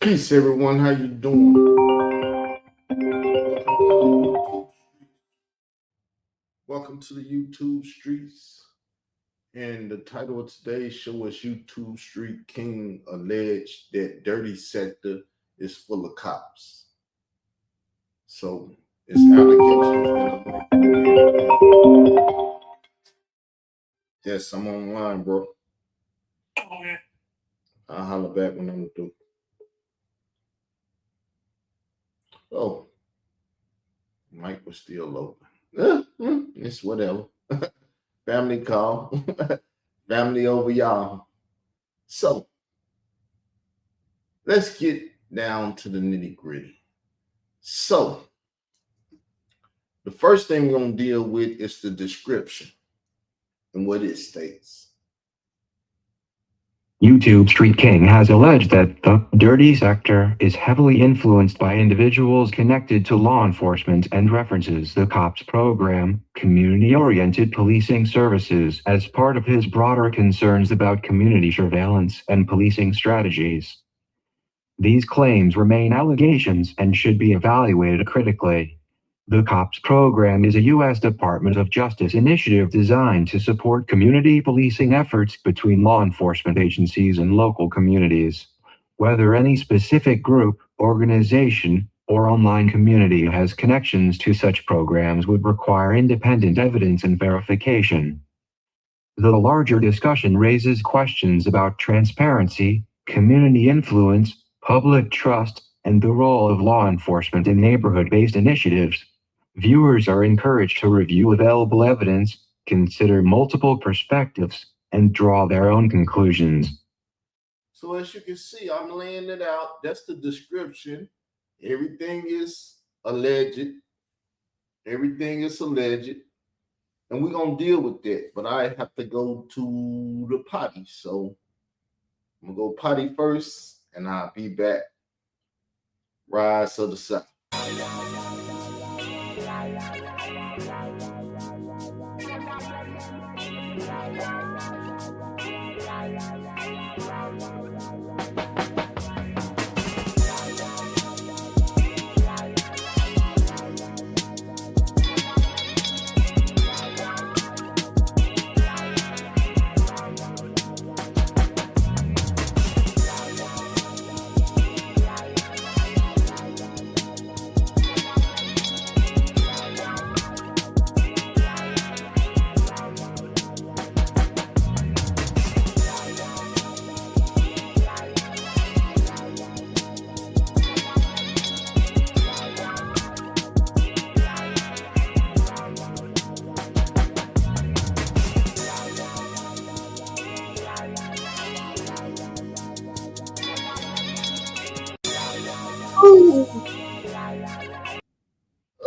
Peace, everyone. How you doing? Welcome to the YouTube streets. And the title of today's show is YouTube Street King alleged that dirty sector is full of cops. So it's allegations that yes, I'm online, bro. I'll holler back when I'm through. Oh, mic was still open. It's whatever. Family call. Family over y'all. So let's get down to the nitty gritty. So the first thing we're going to deal with is the description and what it states. YouTube Street King has alleged that the dirty sector is heavily influenced by individuals connected to law enforcement and references the COPS program, community-oriented policing services, as part of his broader concerns about community surveillance and policing strategies. These claims remain allegations and should be evaluated critically. The COPS program is a U.S. Department of Justice initiative designed to support community policing efforts between law enforcement agencies and local communities. Whether any specific group, organization, or online community has connections to such programs would require independent evidence and verification. The larger discussion raises questions about transparency, community influence, public trust, and the role of law enforcement in neighborhood-based initiatives. Viewers are encouraged to review available evidence, consider multiple perspectives, and draw their own conclusions. So as you can see, I'm laying it out. That's the description. Everything is alleged. Everything is alleged. And we're going to deal with that. But I have to go to the potty. So I'm going to go potty first, and I'll be back. Rise of the South.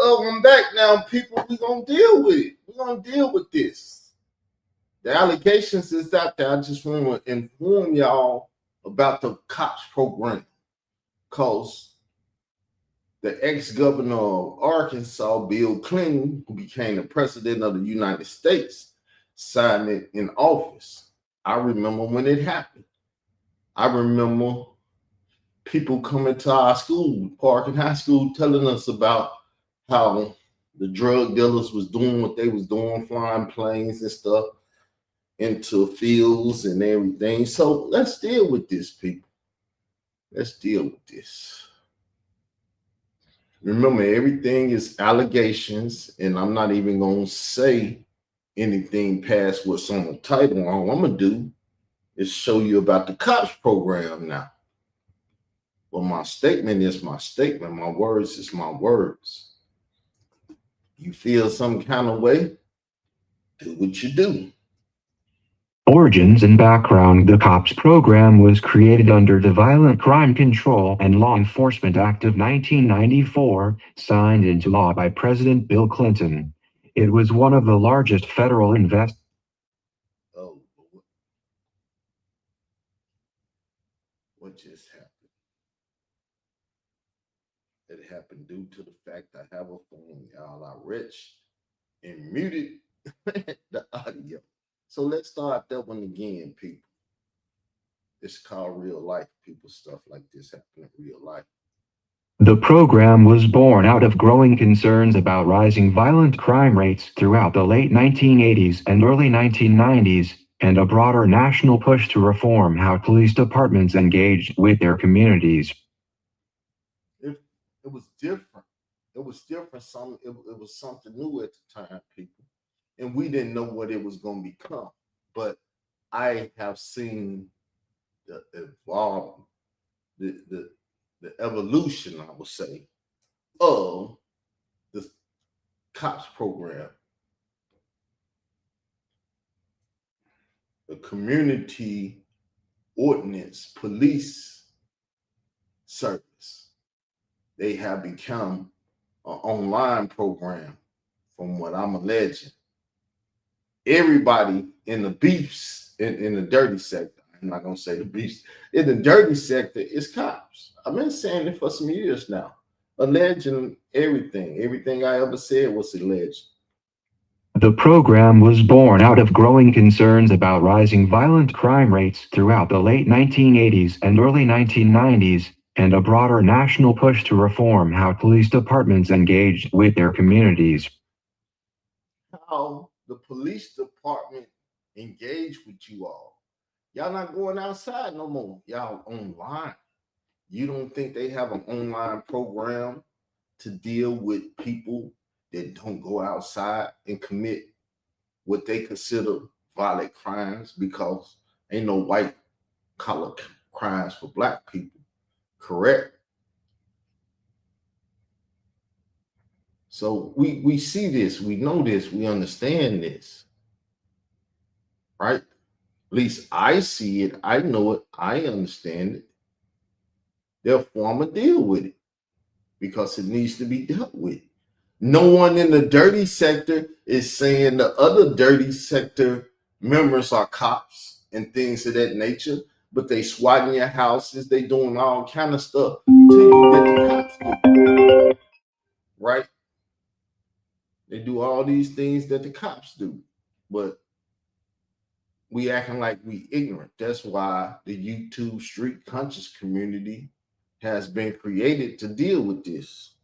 Oh, I'm back now, people. We're going to deal with it. We're going to deal with this. The allegations is out there. I just want to inform y'all about the COPS program. Because the ex-governor of Arkansas, Bill Clinton, who became the president of the United States, signed it in office. I remember when it happened. I remember people coming to our school, Parkin High School, telling us about how the drug dealers was doing what they was doing, flying planes and stuff into fields and everything. So let's deal with this, people. Let's deal with this. Remember, everything is allegations, and I'm not even going to say anything past what's on the title. All I'm going to do is show you about the COPS program now. Well, my statement is my statement. My words is my words. You feel some kind of way, do what you do. Origins and background. The COPS program was created under the Violent Crime Control and Law Enforcement Act of 1994, signed into law by President Bill Clinton. It was one of the largest federal Oh, what just happened? It happened due to the fact I have a phone, y'all. I rich and muted the audio. So let's start that one again, people. It's called real life. People, stuff like this happen in real life. The program was born out of growing concerns about rising violent crime rates throughout the late 1980s and early 1990s, and a broader national push to reform how police departments engaged with their communities. It was different. It was different. It was something new at the time, people, and we didn't know what it was going to become. But I have seen the evolve, the evolution, I would say, of the cops program, the community ordinance police service. They have become an online program, from what I'm alleging. Everybody in the beefs, in the dirty sector, I'm not going to say the beefs, in the dirty sector is cops. I've been saying it for some years now, alleging everything. Everything I ever said was alleged. The program was born out of growing concerns about rising violent crime rates throughout the late 1980s and early 1990s, and a broader national push to reform how police departments engaged with their communities. How the police department engage with you all. Y'all not going outside no more. Y'all online. You don't think they have an online program to deal with people that don't go outside and commit what they consider violent crimes, because ain't no white collar crimes for black people, correct? So we see this, we know this, we understand this, right? At least I see it, I know it, I understand it. Therefore, I'm gonna deal with it because it needs to be dealt with. No one in the dirty sector is saying the other dirty sector members are cops and things of that nature, but they swatting your houses, they doing all kind of stuff to you that the cops do, right? They do all these things that the cops do, but we acting like we ignorant. That's why the YouTube street conscious community has been created to deal with this.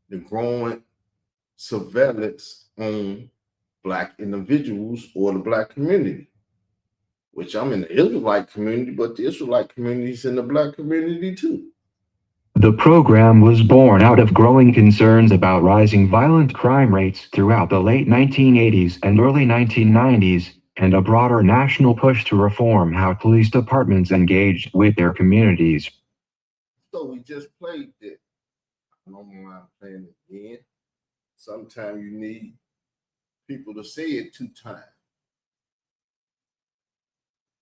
The growing surveillance on black individuals or the black community, which I'm in the Israelite community, but the Israelite community is in the black community too. The program was born out of growing concerns about rising violent crime rates throughout the late 1980s and early 1990s, and a broader national push to reform how police departments engaged with their communities. So we just played it. I don't mind playing it again. Sometimes you need people to say it 2 times.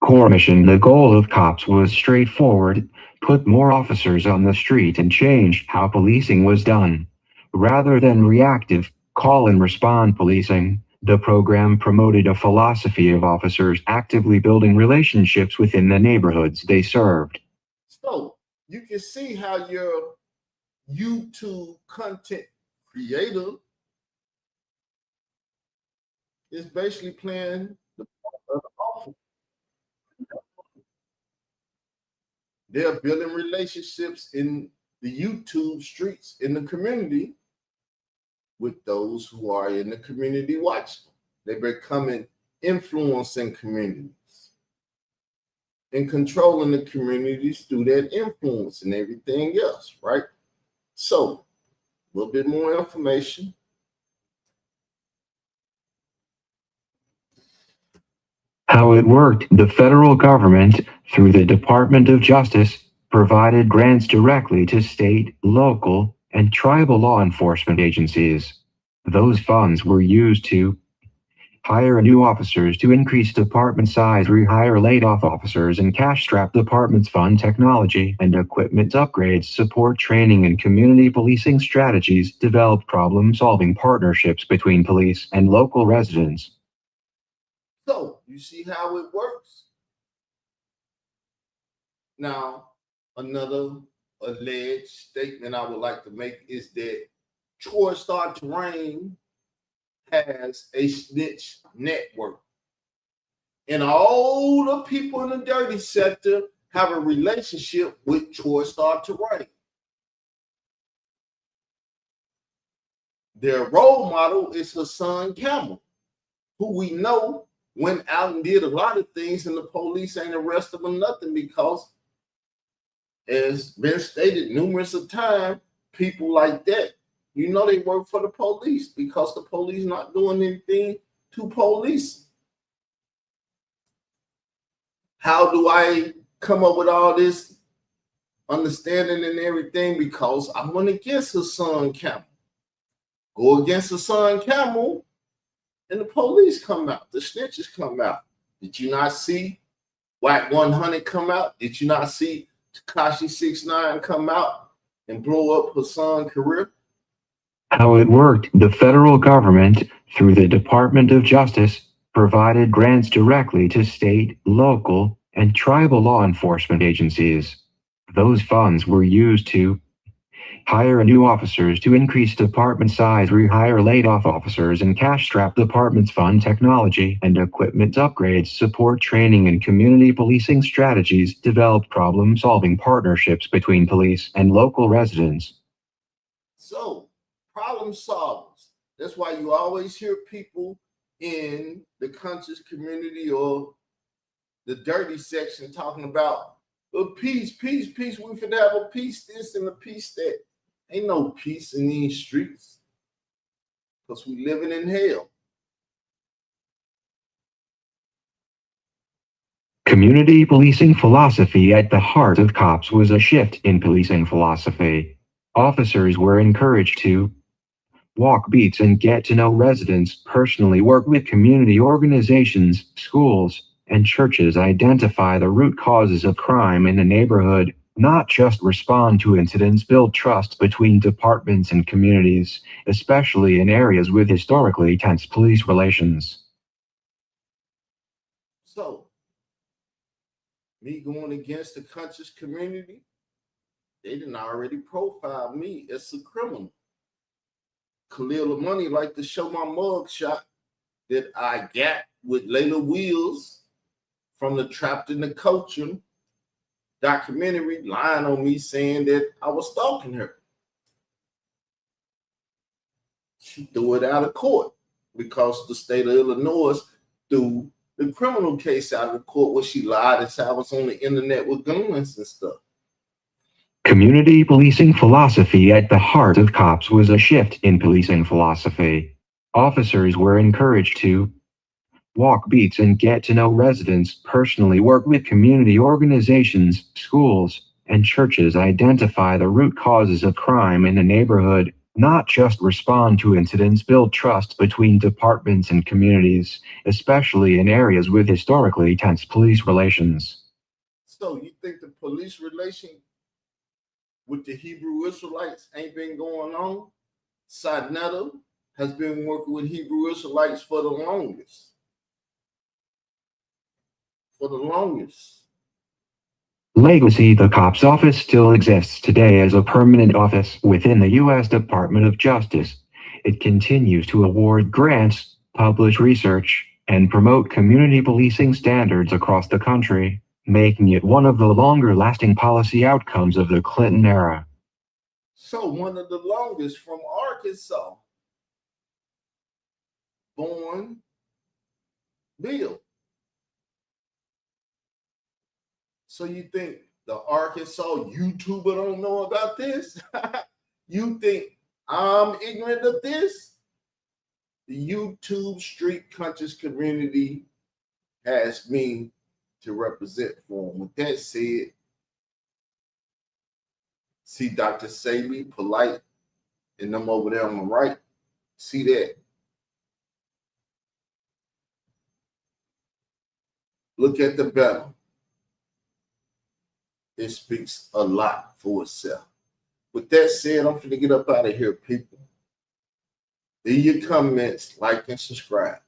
Core mission. The goal of cops was straightforward: put more officers on the street and change how policing was done. Rather than reactive, call and respond policing, the program promoted a philosophy of officers actively building relationships within the neighborhoods they served. So you can see how your YouTube content creator is basically playing the part of the officer. They're building relationships in the YouTube streets in the community with those who are in the community watching. They're becoming influencing communities and controlling the communities through that influence and everything else, right? So, a little bit more information. How it worked: the federal government, through the Department of Justice, provided grants directly to state, local, and tribal law enforcement agencies. Those funds were used to hire new officers, to increase department size, rehire laid-off officers, and cash-strap departments, fund technology and equipment upgrades, support training and community policing strategies, develop problem-solving partnerships between police and local residents. So, you see how it works? Now, another alleged statement I would like to make is that Troy Star Terrain has a snitch network. And all the people in the dirty sector have a relationship with Troy Star Terrain. Their role model is Hassan Camel, who we know went out and did a lot of things, and the police ain't arrested him nothing because, as been stated numerous of times, people like that, you know, they work for the police because the police not doing anything to police. How do I come up with all this understanding and everything? Because I went against Hassan Camel. Go against Hassan Camel, and the police come out. The snitches come out. Did you not see Whack 100 come out? Did you not see Tekashi 69 come out and blow up Hassan's career? How it worked: the federal government, through the Department of Justice, provided grants directly to state, local, and tribal law enforcement agencies. Those funds were used to hire new officers, to increase department size, rehire laid-off officers, and cash-strap departments, fund technology and equipment upgrades, support training and community policing strategies, develop problem-solving partnerships between police and local residents. So, problem solvers. That's why you always hear people in the conscious community or the dirty section talking about peace. We finna have a peace this and a peace that. Ain't no peace in these streets because we living in hell. Community policing philosophy. At the heart of COPS was a shift in policing philosophy. Officers were encouraged to walk beats and get to know residents personally, work with community organizations, schools, and churches, identify the root causes of crime in the neighborhood, not just respond to incidents, build trust between departments and communities, especially in areas with historically tense police relations. So, me going against the conscious community, they didn't already profile me as a criminal. Khalil Money like to show my mug shot that I got with Layla Wheels from the Trapped in the Culture documentary, lying on me saying that I was stalking her. She threw it out of court because the state of Illinois threw the criminal case out of court where she lied and said I was on the internet with guns and stuff. Community policing philosophy. At the heart of COPS was a shift in policing philosophy. Officers were encouraged to walk beats and get to know residents personally, work with community organizations, schools, and churches, identify the root causes of crime in the neighborhood, not just respond to incidents, build trust between departments and communities, especially in areas with historically tense police relations. So you think the police relation with the Hebrew Israelites ain't been going on? Sadnetta has been working with Hebrew Israelites for the longest. Legacy. The COPS office still exists today as a permanent office within the U.S. Department of Justice. It continues to award grants, publish research, and promote community policing standards across the country, making it one of the longer-lasting policy outcomes of the Clinton era. So one of the longest, from Arkansas, born Bill. So you think the Arkansas YouTuber don't know about this? You think I'm ignorant of this? The YouTube street conscious community has me to represent for them. With that said, see Dr. Sabi, Polite, and them over there on the right. See that? Look at the banner. It speaks a lot for itself. With that said, I'm finna get up out of here, people. Leave your comments, like, and subscribe.